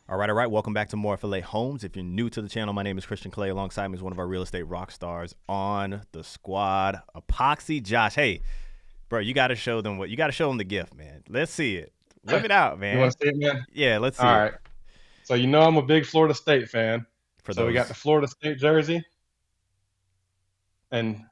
All right, all right. Welcome back to More FLA Homes. If you're new to the channel, my name is Christian Clay. Alongside me is one of our real estate rock stars on the squad, Epoxy Josh. Hey, bro, you got to show them the gift, man. Let's see it. Whip it out, You want man. to see it, man? Yeah, let's All see it. right. So I'm a big Florida State fan. For So we got the those. Florida State jersey, and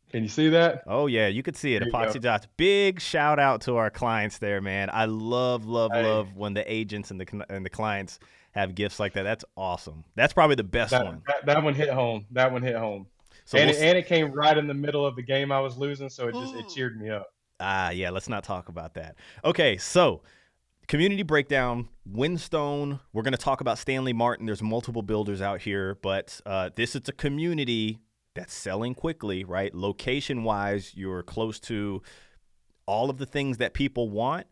can you see that? Oh yeah, you could see it. There you go. Epoxy Josh. Big shout out to our clients there, man. I love, love, Hey, love when the agents and the clients have gifts like that. That's awesome. That's probably the best that, one. that one hit home. That one hit home, So and we'll. it came right in the middle of the game I was losing, so it cheered me up. Yeah, let's not talk about that. Okay, so community breakdown, Wynnstone. We're going to talk about Stanley Martin. There's multiple builders out here, but this is a community that's selling quickly, right? Location wise, you're close to all of the things that people want.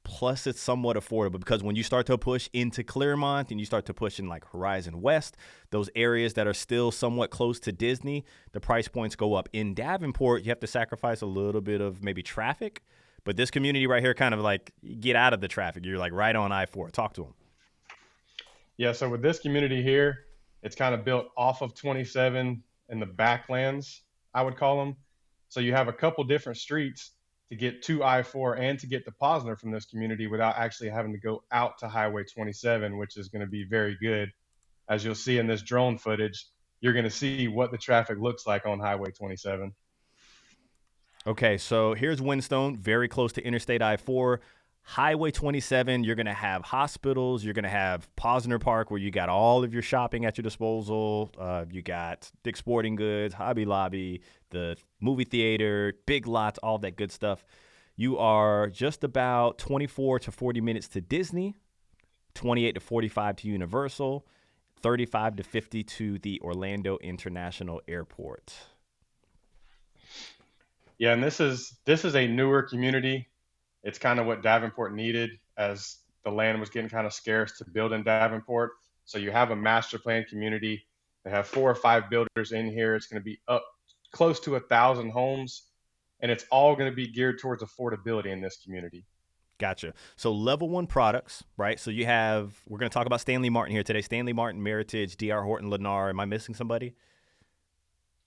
Plus, it's somewhat affordable because when you start to push into Claremont and you start to push in like Horizon West, those areas that are still somewhat close to Disney, the price points go up. In Davenport, you have to sacrifice a little bit of maybe traffic, but this community right here kind of like you get out of the traffic. You're like right on I-4. Talk to them. Yeah. So with this community here, it's kind of built off of 27 in the backlands, I would call them. So you have a couple different streets to get to I-4 and to get to Posner from this community without actually having to go out to Highway 27, which is going to be very good. As you'll see in this drone footage, you're going to see what the traffic looks like on Highway 27. Okay, so here's Wynnstone, very close to Interstate I-4. Highway 27, you're going to have hospitals. You're going to have Posner Park, where you got all of your shopping at your disposal. You got Dick's Sporting Goods, Hobby Lobby, the movie theater, big lots, all that good stuff. You are just about 24 to 40 minutes to Disney, 28 to 45 to Universal, 35 to 50 to the Orlando International Airport. Yeah, and this is a newer community. It's kind of what Davenport needed as the land was getting kind of scarce to build in Davenport. So you have a master plan community. They have 4 or 5 builders in here. It's going to be up close to 1,000 homes, and it's all going to be geared towards affordability in this community. Gotcha. So level one products, right? So we're going to talk about Stanley Martin here today. Stanley Martin, Meritage, DR Horton, Lennar. Am I missing somebody?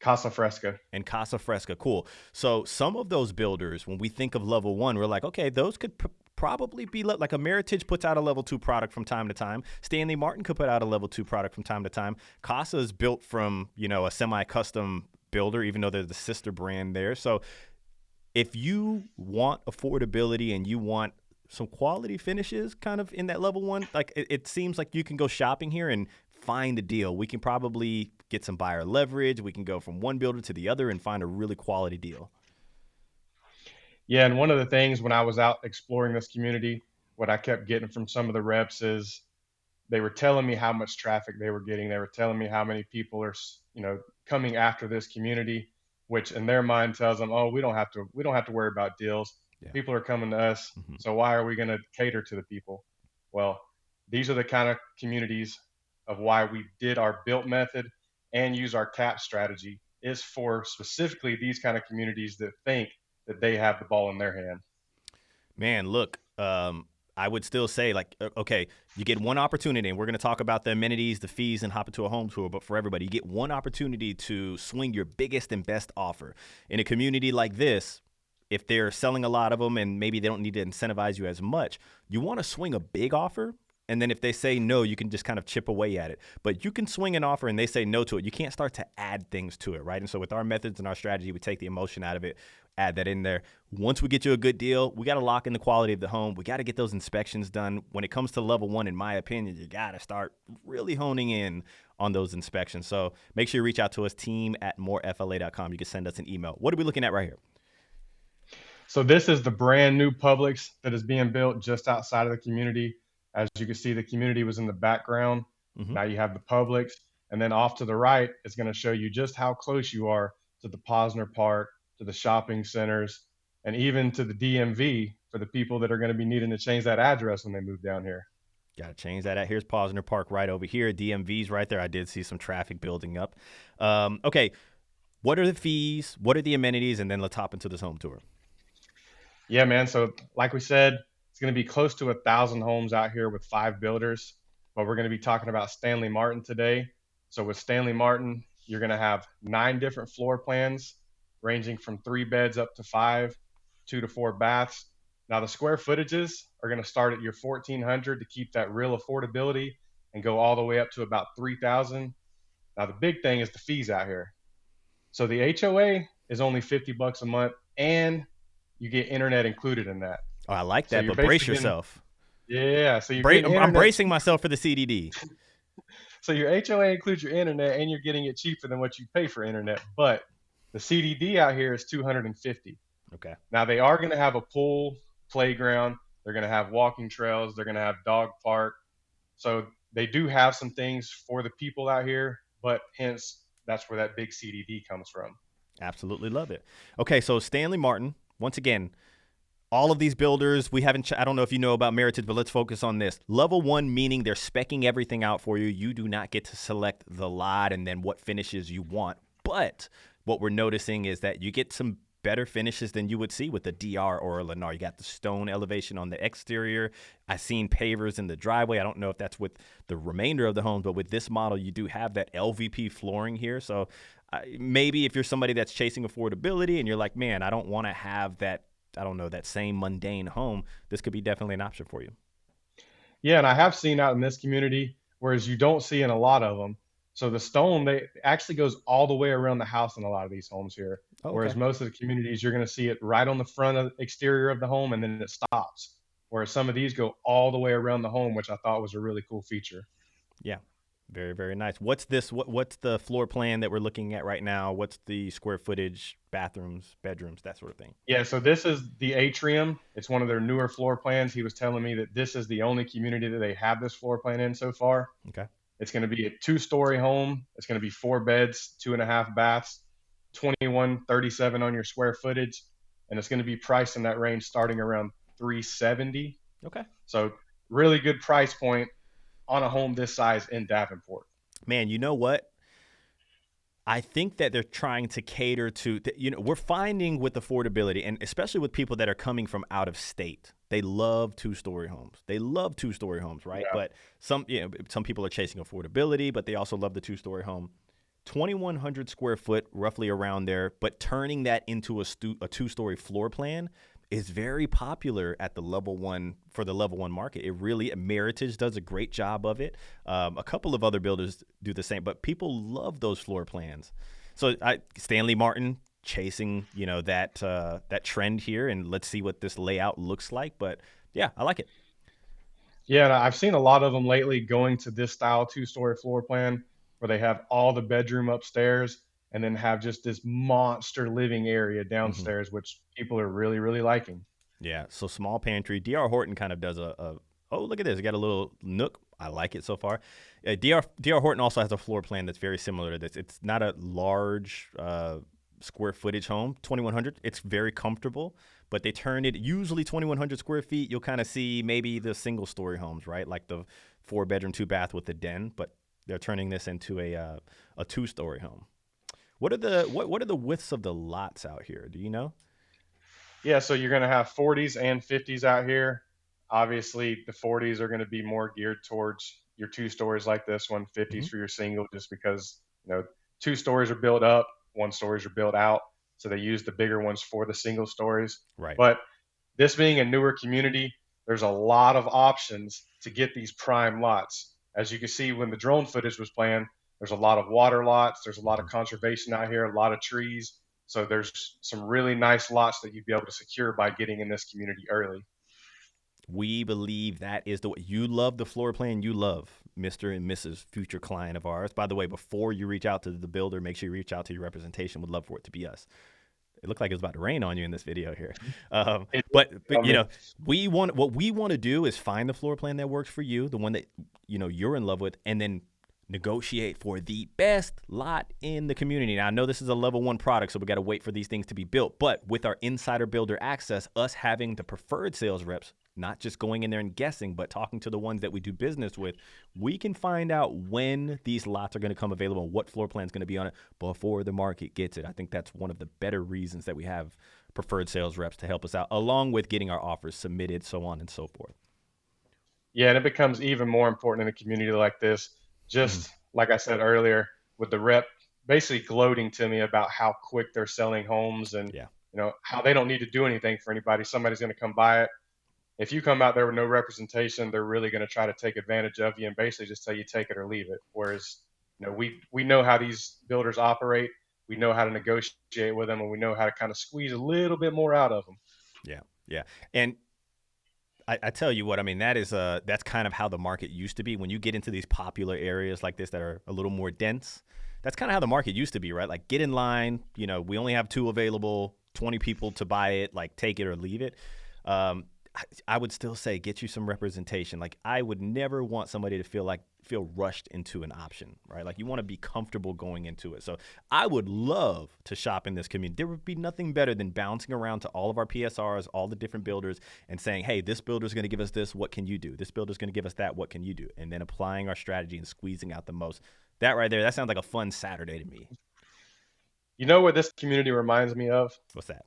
Casa Fresca. And Casa Fresca. Cool. So some of those builders, when we think of level one, we're like, okay, those could probably be like a Meritage puts out a level two product from time to time. Stanley Martin could put out a level two product from time to time. Casa is built from, a semi-custom builder, even though they're the sister brand there. So if you want affordability and you want some quality finishes kind of in that level one, like it seems like you can go shopping here and find a deal. We can probably get some buyer leverage. We can go from one builder to the other and find a really quality deal. Yeah, and one of the things when I was out exploring this community, what I kept getting from some of the reps is they were telling me how much traffic they were getting. They were telling me how many people are, coming after this community, which in their mind tells them, oh, we don't have to worry about deals. Yeah. People are coming to us, Mm-hmm. so why are we going to cater to the people? Well, these are the kind of communities of why we did our built method and use our cap strategy is for specifically these kind of communities that think that they have the ball in their hand. Man, look, I would still say, like, okay, you get one opportunity, and we're going to talk about the amenities, the fees, and hop into a home tour. But for everybody, you get one opportunity to swing your biggest and best offer. In a community like this, if they're selling a lot of them and maybe they don't need to incentivize you as much, you want to swing a big offer. And then if they say no, you can just kind of chip away at it. But you can swing an offer and they say no to it. You can't start to add things to it, right? And so with our methods and our strategy, we take the emotion out of it, add that in there. Once we get you a good deal, we got to lock in the quality of the home. We got to get those inspections done. When it comes to level one, in my opinion, you got to start really honing in on those inspections. So make sure you reach out to us, team@morefla.com. You can send us an email. What are we looking at right here? So this is the brand new Publix that is being built just outside of the community. As you can see, the community was in the background. Mm-hmm. Now you have the Publix, and then off to the right is going to show you just how close you are to the Posner Park, to the shopping centers, and even to the DMV for the people that are going to be needing to change that address when they move down here. Got to change that out. Here's Posner Park right over here. DMV's right there. I did see some traffic building up. Okay, what are the fees? What are the amenities? And then let's hop into this home tour. Yeah, man. So like we said, It's going to be close to 1,000 homes out here with 5 builders, but we're going to be talking about Stanley Martin today. So with Stanley Martin, you're going to have 9 different floor plans ranging from 3 beds up to 5, 2 to 4 baths. Now the square footages are going to start at your 1,400 to keep that real affordability and go all the way up to about 3,000. Now the big thing is the fees out here. So the HOA is only $50 a month, and you get internet included in that. Oh, I like So that, you're but brace basically getting, yourself. yeah. So you're getting I'm internet. bracing myself for the CDD. So your HOA includes your internet, and you're getting it cheaper than what you pay for internet. But the CDD out here is 250. Okay. Now they are going to have a pool, playground. They're going to have walking trails. They're going to have dog park. So they do have some things for the people out here, but hence that's where that big CDD comes from. Absolutely love it. Okay, so Stanley Martin, once again, all of these builders, we haven't, I don't know if you know about Meritage, but let's focus on this. Level 1, meaning they're speccing everything out for you. You do not get to select the lot and then what finishes you want. But what we're noticing is that you get some better finishes than you would see with the DR or a Lennar. You got the stone elevation on the exterior. I've seen pavers in the driveway. I don't know if that's with the remainder of the homes, but with this model, you do have that LVP flooring here. So maybe if you're somebody that's chasing affordability and you're like, man, I don't want to have that, I don't know, that same mundane home, this could be definitely an option for you. Yeah, and I have seen out in this community, whereas you don't see in a lot of them. So the stone, they actually goes all the way around the house in a lot of these homes here. Oh, Whereas okay. most of the communities, you're going to see it right on the front of the exterior of the home, and then it stops. Whereas some of these go all the way around the home, which I thought was a really cool feature. Yeah. Very, very nice. What's this? What's the floor plan that we're looking at right now? What's the square footage, bathrooms, bedrooms, that sort of thing? Yeah, so this is the atrium. It's one of their newer floor plans. He was telling me that this is the only community that they have this floor plan in so far. Okay. It's going to be a 2-story home. It's going to be 4 beds, 2.5 baths, 2137 on your square footage, and it's going to be priced in that range starting around 370. Okay. So really good price point on a home this size in Davenport. Man, you know what? I think that they're trying to cater to, we're finding with affordability, and especially with people that are coming from out of state, they love 2-story homes. They love 2-story homes, right? Yeah. But some people are chasing affordability, but they also love the 2-story home. 2,100 square foot, roughly around there, but turning that into a 2-story floor plan is very popular at the level 1 for the level 1 market. It really, Meritage does a great job of it. A couple of other builders do the same, but people love those floor plans. So Stanley Martin chasing, that trend here, and let's see what this layout looks like. But yeah, I like it. Yeah, and I've seen a lot of them lately going to this style 2-story floor plan where they have all the bedroom upstairs and then have just this monster living area Hmm. downstairs, which people are really, really liking. Yeah, so small pantry. DR Horton kind of does oh, look at this. It got a little nook. I like it so far. DR Horton also has a floor plan that's very similar to this. It's not a large square footage home, 2,100. It's very comfortable, but they turn it usually 2,100 square feet. You'll kind of see maybe the single story homes, right? Like the 4-bedroom, 2-bath with the den, but they're turning this into a 2-story home. What are the widths of the lots out here? Do you know? Yeah, so you're going to have 40s and 50s out here. Obviously, the 40s are going to be more geared towards your 2 stories like this one, Hmm. 50s for your single, just because, 2 stories are built up, 1 stories are built out. So they use the bigger ones for the single stories. Right. But this being a newer community, there's a lot of options to get these prime lots. As you can see when the drone footage was playing, there's a lot of water lots, there's a lot of Mhm. conservation out here, a lot of trees. So there's some really nice lots that you'd be able to secure by getting in this community early. We believe that is the way. You love the floor plan you love, Mr. and Mrs. Future client of ours. By the way, before you reach out to the builder, make sure you reach out to your representation. Would love for it to be us. It looked like it was about to rain on you in this video here. It, But I mean, what we want to do is find the floor plan that works for you, the one that, you're in love with, and then negotiate for the best lot in the community. Now, I know this is a level 1 product, so we got to wait for these things to be built. But with our insider builder access, us having the preferred sales reps, not just going in there and guessing, but talking to the ones that we do business with, we can find out when these lots are going to come available, what floor plan is going to be on it before the market gets it. I think that's one of the better reasons that we have preferred sales reps to help us out, along with getting our offers submitted, so on and so forth. Yeah, and it becomes even more important in a community like this. Mm-hmm. Just like I said earlier, with the rep basically gloating to me about how quick they're selling homes and Yeah. how they don't need to do anything for anybody. Somebody's going to come buy it. If you come out there with no representation, they're really going to try to take advantage of you and basically just tell you take it or leave it. Whereas, we know how these builders operate. We know how to negotiate with them, and we know how to kind of squeeze a little bit more out of them. Yeah. Yeah. And I tell you what, I mean, that's kind of how the market used to be. When you get into these popular areas like this that are a little more dense, that's kind of how the market used to be, right? Like, get in line. We only have 2 available, 20 people to buy it. Like, take it or leave it. Um, I would still say get you some representation. Like, I would never want somebody to feel rushed into an option, right? Like, you want to be comfortable going into it. So I would love to shop in this community. There would be nothing better than bouncing around to all of our PSRs, all the different builders, and saying, hey, this builder's going to give us this. What can you do? This builder's going to give us that. What can you do? And then applying our strategy and squeezing out the most. That right there, that sounds like a fun Saturday to me. You know what this community reminds me of? What's that?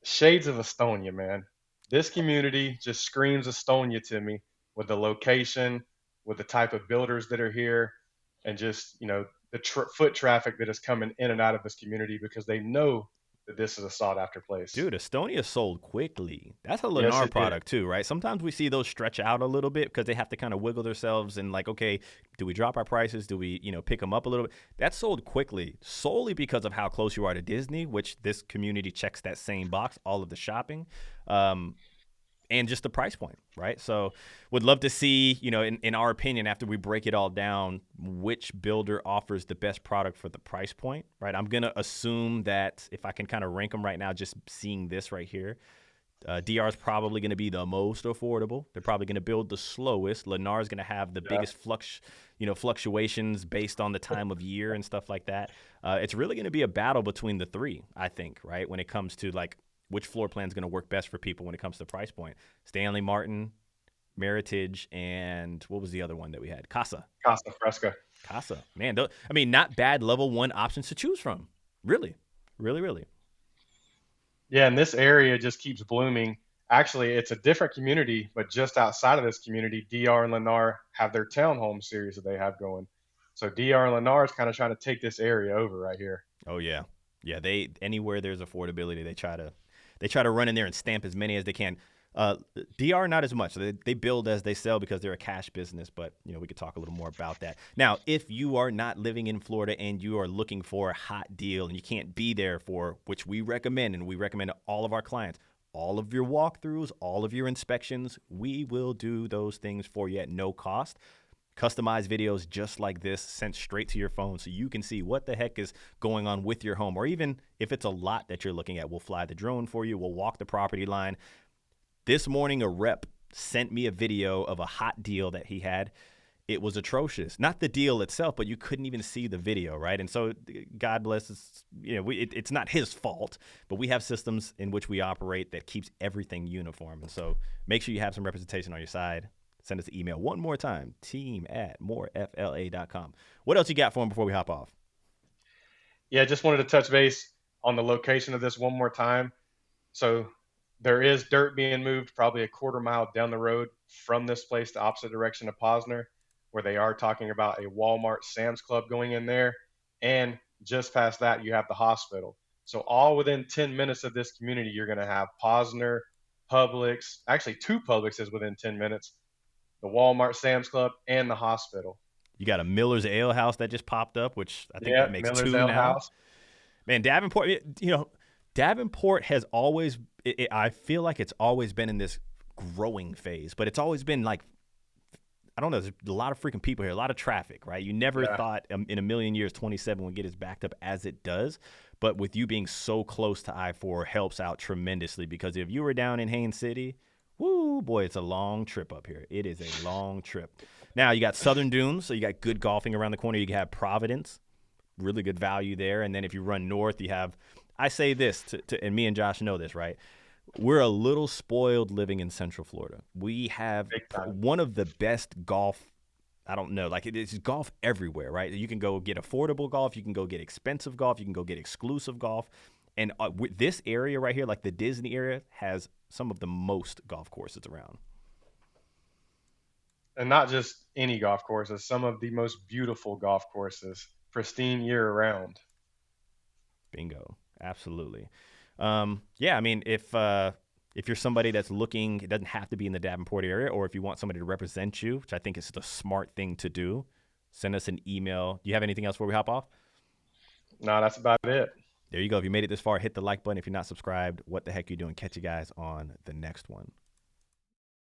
Shades of Estonia, man. This community just screams Estonia to me with the location, with the type of builders that are here, and just, the foot traffic that is coming in and out of this community because they know that this is a sought after place. Dude, Estonia sold quickly. That's a Yes, Lennar it did. product too, right? Sometimes we see those stretch out a little bit because they have to kind of wiggle themselves and like, okay, do we drop our prices? Do we, pick them up a little bit? That sold quickly solely because of how close you are to Disney, which this community checks that same box, all of the shopping. And just the price point, right? So would love to see, in our opinion, after we break it all down, which builder offers the best product for the price point, right? I'm going to assume that if I can kind of rank them right now, just seeing this right here, DR is probably going to be the most affordable. They're probably going to build the slowest. Lennar is going to have the Yeah. biggest fluctuations based on the time of year and stuff like that. It's really going to be a battle between the 3, I think, right? When it comes to like, which floor plan is going to work best for people when it comes to price point. Stanley Martin, Meritage, and what was the other one that we had? Casa. Casa Fresca. Casa. Man, not bad level 1 options to choose from. Really, really, really. Yeah, and this area just keeps blooming. Actually, it's a different community, but just outside of this community, DR and Lennar have their townhome series that they have going. So DR and Lennar is kind of trying to take this area over right here. Oh yeah, yeah. They anywhere there's affordability, they try to run in there and stamp as many as they can. DR not as much. They build as they sell because they're a cash business, but we could talk a little more about that. Now, if you are not living in Florida and you are looking for a hot deal and you can't be there for, which we recommend, and we recommend to all of our clients, all of your walkthroughs, all of your inspections, we will do those things for you at no cost. Customized videos just like this sent straight to your phone so you can see what the heck is going on with your home. Or even if it's a lot that you're looking at, we'll fly the drone for you. We'll walk the property line. This morning, a rep sent me a video of a hot deal that he had. It was atrocious. Not the deal itself, but you couldn't even see the video, right? And so God bless us, it's not his fault, but we have systems in which we operate that keeps everything uniform. And so make sure you have some representation on your side. Send us an email one more time, team@morefla.com. What else you got for him before we hop off? Yeah, just wanted to touch base on the location of this one more time. So there is dirt being moved probably a quarter mile down the road from this place, the opposite direction of Posner, where they are talking about a Walmart Sam's Club going in there. And just past that, you have the hospital. So all within 10 minutes of this community, you're going to have Posner, Publix, actually 2 Publixes within 10 minutes, the Walmart Sam's Club, and the hospital. You got a Miller's Ale House that just popped up, which I think Yeah, that makes Miller's 2 Ale now. House. Man, Davenport, Davenport has always, I feel like it's always been in this growing phase, but it's always been like, I don't know, there's a lot of freaking people here, a lot of traffic, right? You never Yeah. thought in a million years 27 would get as backed up as it does. But with you being so close to I-4 helps out tremendously because if you were down in Haines City, woo, boy, it's a long trip up here. It is a long trip. Now, you got Southern Dunes, so you got good golfing around the corner. You have Providence, really good value there. And then if you run north, you have, I say this, and me and Josh know this, right? We're a little spoiled living in Central Florida. We have Big time. one of the best golf. I don't know, like it's golf everywhere, right? You can go get affordable golf, you can go get expensive golf, you can go get exclusive golf, And this area right here, like the Disney area, has some of the most golf courses around. And not just any golf courses, some of the most beautiful golf courses, pristine year round. Bingo. Absolutely. Yeah, I mean, if you're somebody that's looking, it doesn't have to be in the Davenport area, or if you want somebody to represent you, which I think is the smart thing to do, send us an email. Do you have anything else before we hop off? No, that's about it. There you go. If you made it this far, hit the like button. If you're not subscribed, what the heck are you doing? Catch you guys on the next one.